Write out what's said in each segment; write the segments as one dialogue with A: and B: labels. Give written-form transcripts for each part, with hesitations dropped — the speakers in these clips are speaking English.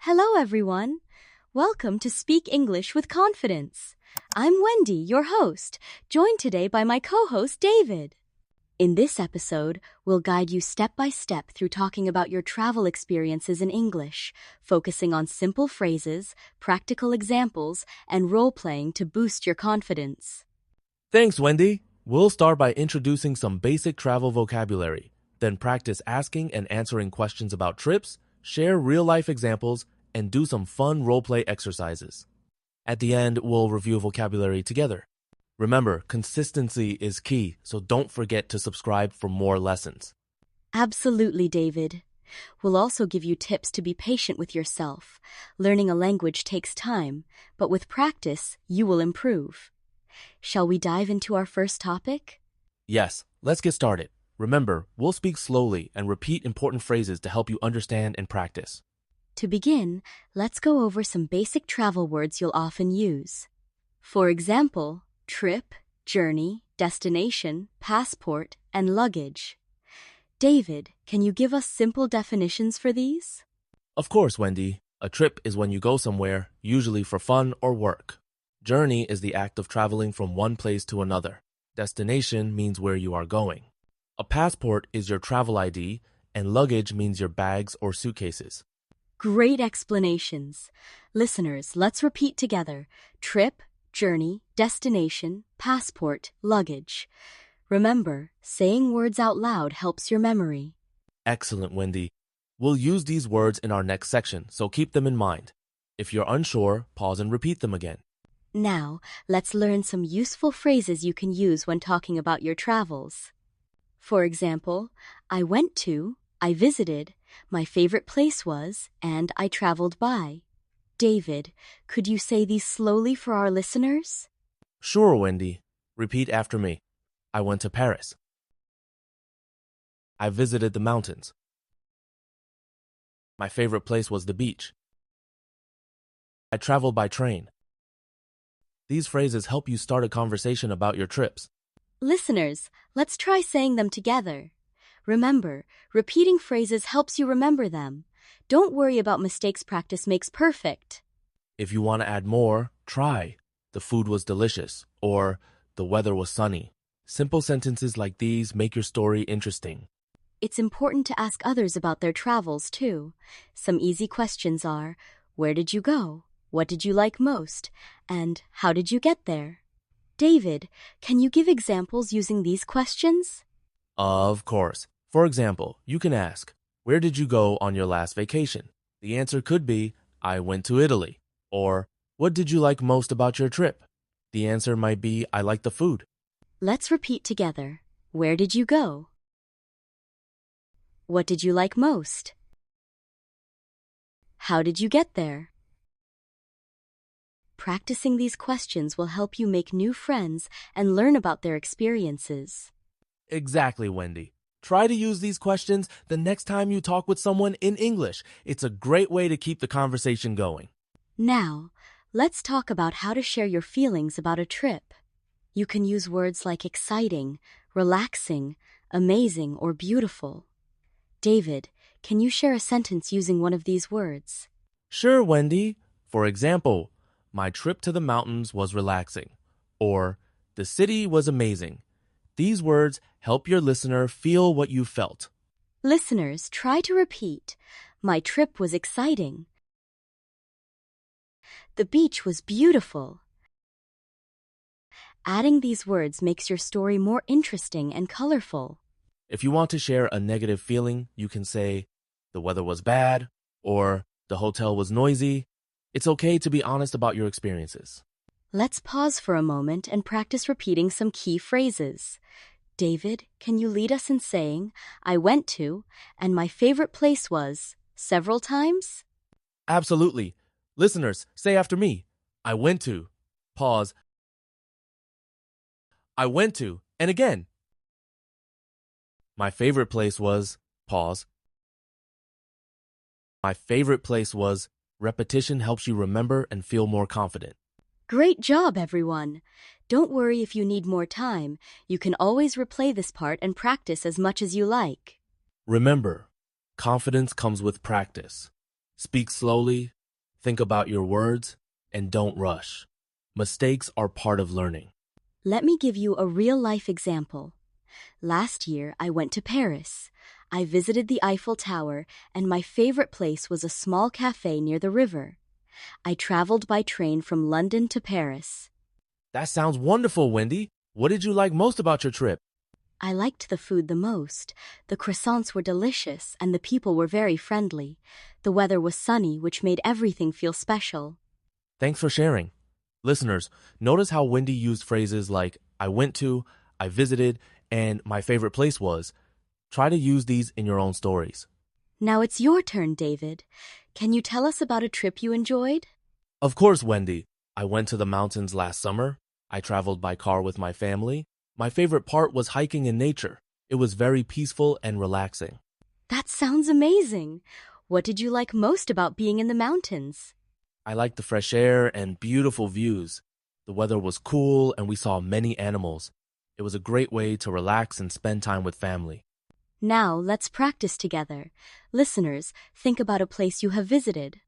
A: Hello, everyone. Welcome to Speak English with Confidence. I'm Wendy, your host, joined today by my co-host, David. In this episode, we'll guide you step by step through talking about your travel experiences in English, focusing on simple phrases, practical examples, and role-playing to boost your confidence.
B: Thanks, Wendy. We'll start by introducing some basic travel vocabulary, then practice asking and answering questions about trips, share real-life examples, and do some fun role-play exercises. At the end, we'll review vocabulary together. Remember, consistency is key, so don't forget to subscribe for more lessons.
A: Absolutely, David. We'll also give you tips to be patient with yourself. Learning a language takes time, but with practice, you will improve. Shall we dive into our first topic?
B: Yes, let's get started. Remember, we'll speak slowly and repeat important phrases to help you understand and practice.
A: To begin, let's go over some basic travel words you'll often use. For example, trip, journey, destination, passport, and luggage. David, can you give us simple definitions for these?
B: Of course, Wendy. A trip is when you go somewhere, usually for fun or work. Journey is the act of traveling from one place to another. Destination means where you are going. A passport is your travel ID, and luggage means your bags or suitcases.
A: Great explanations. Listeners, let's repeat together. Trip, journey, destination, passport, luggage. Remember, saying words out loud helps your memory.
B: Excellent, Wendy. We'll use these words in our next section, so keep them in mind. If you're unsure, pause and repeat them again.
A: Now, let's learn some useful phrases you can use when talking about your travels. For example, I went to, I visited, my favorite place was, and I traveled by. David, could you say these slowly for our listeners?
B: Sure, Wendy. Repeat after me. I went to Paris. I visited the mountains. My favorite place was the beach. I traveled by train. These phrases help you start a conversation about your trips.
A: Listeners, let's try saying them together. Remember, repeating phrases helps you remember them. Don't worry about mistakes. Practice makes perfect.
B: If you want to add more, try. The food was delicious, or the weather was sunny. Simple sentences like these make your story interesting.
A: It's important to ask others about their travels, too. Some easy questions are, where did you go? What did you like most? And how did you get there? David, can you give examples using these questions?
B: Of course. For example, you can ask, where did you go on your last vacation? The answer could be, I went to Italy. Or, what did you like most about your trip? The answer might be, I like the food.
A: Let's repeat together. Where did you go? What did you like most? How did you get there? Practicing these questions will help you make new friends and learn about their experiences.
B: Exactly, Wendy. Try to use these questions the next time you talk with someone in English. It's a great way to keep the conversation going.
A: Now, let's talk about how to share your feelings about a trip. You can use words like exciting, relaxing, amazing, or beautiful. David, can you share a sentence using one of these words?
B: Sure, Wendy. For example, my trip to the mountains was relaxing. Or, the city was amazing. These words help your listener feel what you felt.
A: Listeners, try to repeat. My trip was exciting. The beach was beautiful. Adding these words makes your story more interesting and colorful.
B: If you want to share a negative feeling, you can say, the weather was bad, or the hotel was noisy. It's okay to be honest about your experiences.
A: Let's pause for a moment and practice repeating some key phrases. David, can you lead us in saying, I went to, and my favorite place was, several times?
B: Absolutely. Listeners, say after me. I went to. Pause. I went to. And again. My favorite place was. Pause. My favorite place was. Repetition helps you remember and feel more confident.
A: Great job, everyone! Don't worry if you need more time. You can always replay this part and practice as much as you like.
B: Remember, confidence comes with practice. Speak slowly, think about your words, and don't rush. Mistakes are part of learning.
A: Let me give you a real-life example. Last year, I went to Paris. I visited the Eiffel Tower, and my favorite place was a small cafe near the river. I traveled by train from London to Paris.
B: That sounds wonderful, Wendy. What did you like most about your trip?
A: I liked the food the most. The croissants were delicious, and the people were very friendly. The weather was sunny, which made everything feel special.
B: Thanks for sharing. Listeners, notice how Wendy used phrases like I went to, I visited, and my favorite place was. Try to use these in your own stories.
A: Now it's your turn, David. Can you tell us about a trip you enjoyed?
B: Of course, Wendy. I went to the mountains last summer. I traveled by car with my family. My favorite part was hiking in nature. It was very peaceful and relaxing.
A: That sounds amazing. What did you like most about being in the mountains?
B: I liked the fresh air and beautiful views. The weather was cool and we saw many animals. It was a great way to relax and spend time with family.
A: Now let's practice together. Listeners, think about a place you have visited.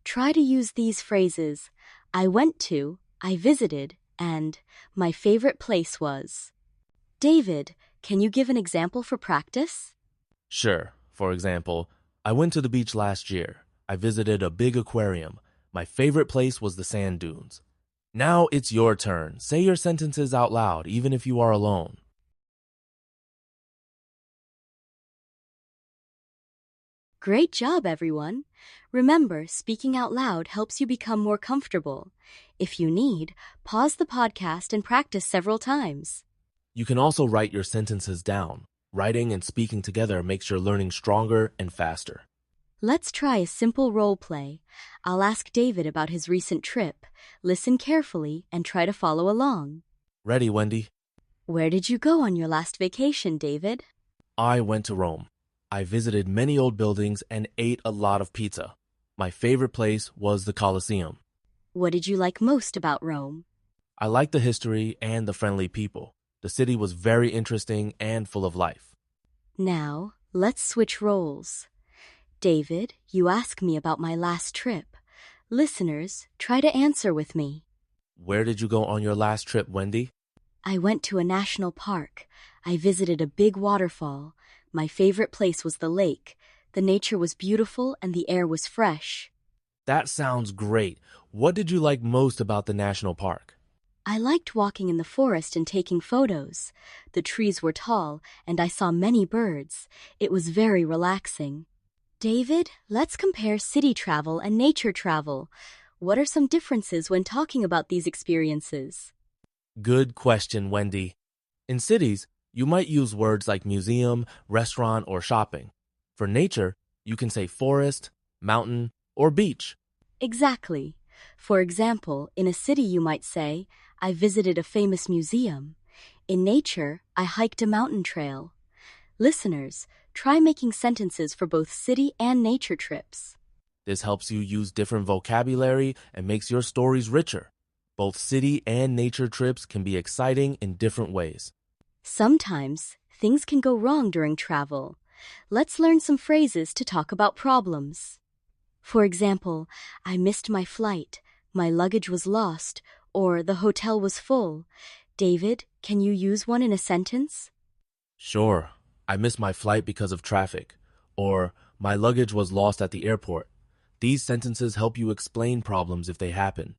A: Try to use these phrases, I went to, I visited, and my favorite place was. David, can you give an example for practice?
B: Sure. For example, I went to the beach last year. I visited a big aquarium. My favorite place was the sand dunes. Now it's your turn. Say your sentences out loud, even if you are alone.
A: Great job, everyone. Remember, speaking out loud helps you become more comfortable. If you need, pause the podcast and practice several times.
B: You can also write your sentences down. Writing and speaking together makes your learning stronger and faster.
A: Let's try a simple role play. I'll ask David about his recent trip. Listen carefully and try to follow along.
B: Ready, Wendy?
A: Where did you go on your last vacation, David?
B: I went to Rome. I visited many old buildings and ate a lot of pizza. My favorite place was the Colosseum.
A: What did you like most about Rome?
B: I liked the history and the friendly people. The city was very interesting and full of life.
A: Now, let's switch roles. David, you ask me about my last trip. Listeners, try to answer with me.
B: Where did you go on your last trip, Wendy?
A: I went to a national park. I visited a big waterfall. My favorite place was the lake. The nature was beautiful and the air was fresh.
B: That sounds great. What did you like most about the national park?
A: I liked walking in the forest and taking photos. The trees were tall and I saw many birds. It was very relaxing. David, let's compare city travel and nature travel. What are some differences when talking about these experiences?
B: Good question, Wendy. In cities, you might use words like museum, restaurant, or shopping. For nature, you can say forest, mountain, or beach.
A: Exactly. For example, in a city you might say, I visited a famous museum. In nature, I hiked a mountain trail. Listeners, try making sentences for both city and nature trips.
B: This helps you use different vocabulary and makes your stories richer. Both city and nature trips can be exciting in different ways.
A: Sometimes, things can go wrong during travel. Let's learn some phrases to talk about problems. For example, I missed my flight, my luggage was lost, or the hotel was full. David, can you use one in a sentence?
B: Sure, I missed my flight because of traffic, or my luggage was lost at the airport. These sentences help you explain problems if they happen.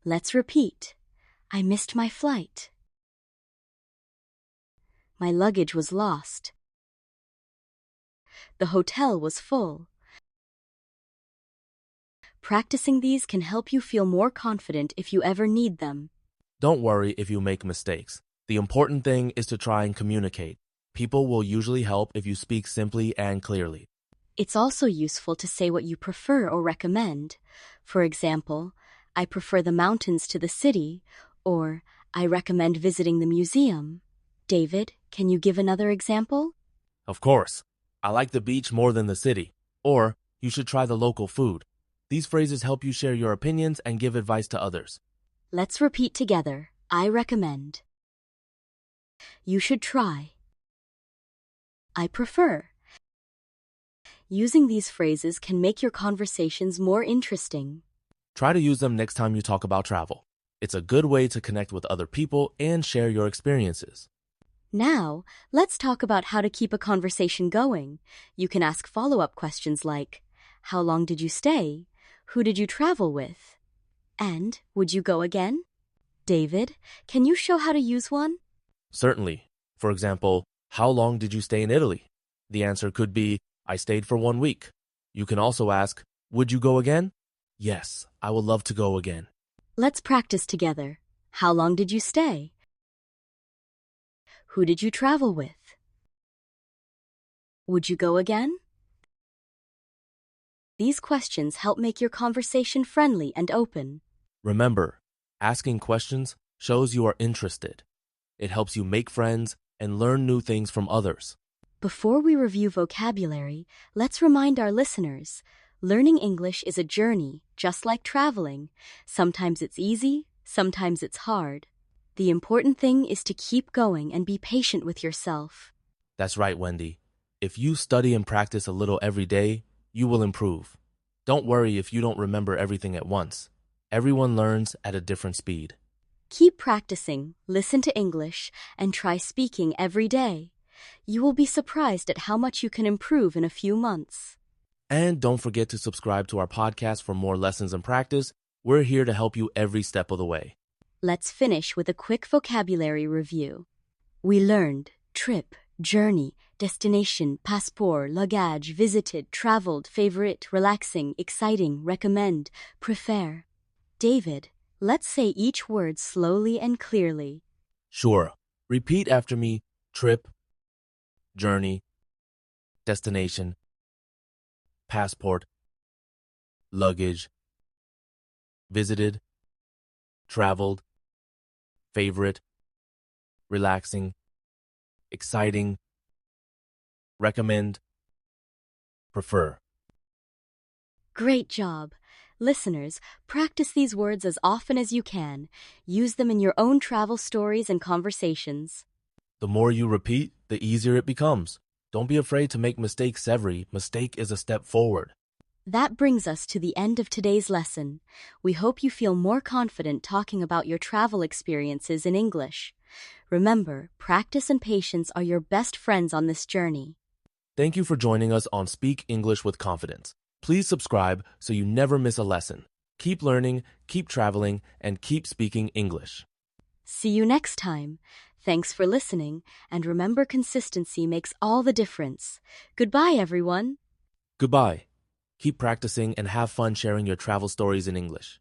A: Let's repeat. I missed my flight. My luggage was lost. The hotel was full. Practicing these can help you feel more confident if you ever need them.
B: Don't worry if you make mistakes. The important thing is to try and communicate. People will usually help if you speak simply and clearly.
A: It's also useful to say what you prefer or recommend. For example, I prefer the mountains to the city, or I recommend visiting the museum. David, can you give another example?
B: Of course. I like the beach more than the city. Or, you should try the local food. These phrases help you share your opinions and give advice to others.
A: Let's repeat together. I recommend. You should try. I prefer. Using these phrases can make your conversations more interesting.
B: Try to use them next time you talk about travel. It's a good way to connect with other people and share your experiences.
A: Now, let's talk about how to keep a conversation going. You can ask follow-up questions like, how long did you stay? Who did you travel with? And, would you go again? David, can you show how to use one?
B: Certainly. For example, how long did you stay in Italy? The answer could be, I stayed for 1 week. You can also ask, would you go again? Yes, I would love to go again.
A: Let's practice together. How long did you stay? Who did you travel with? Would you go again? These questions help make your conversation friendly and open.
B: Remember, asking questions shows you are interested. It helps you make friends and learn new things from others.
A: Before we review vocabulary, let's remind our listeners, learning English is a journey, just like traveling. Sometimes it's easy, sometimes it's hard. The important thing is to keep going and be patient with yourself.
B: That's right, Wendy. If you study and practice a little every day, you will improve. Don't worry if you don't remember everything at once. Everyone learns at a different speed.
A: Keep practicing, listen to English, and try speaking every day. You will be surprised at how much you can improve in a few months.
B: And don't forget to subscribe to our podcast for more lessons and practice. We're here to help you every step of the way.
A: Let's finish with a quick vocabulary review. We learned trip, journey, destination, passport, luggage, visited, traveled, favorite, relaxing, exciting, recommend, prefer. David, let's say each word slowly and clearly.
B: Sure. Repeat after me. Trip, journey, destination, passport, luggage, visited, traveled, favorite, relaxing, exciting, recommend, prefer.
A: Great job! Listeners, practice these words as often as you can. Use them in your own travel stories and conversations.
B: The more you repeat, the easier it becomes. Don't be afraid to make mistakes. Every mistake is a step forward.
A: That brings us to the end of today's lesson. We hope you feel more confident talking about your travel experiences in English. Remember, practice and patience are your best friends on this journey.
B: Thank you for joining us on Speak English with Confidence. Please subscribe so you never miss a lesson. Keep learning, keep traveling, and keep speaking English.
A: See you next time. Thanks for listening, and remember, consistency makes all the difference. Goodbye, everyone.
B: Goodbye. Keep practicing and have fun sharing your travel stories in English.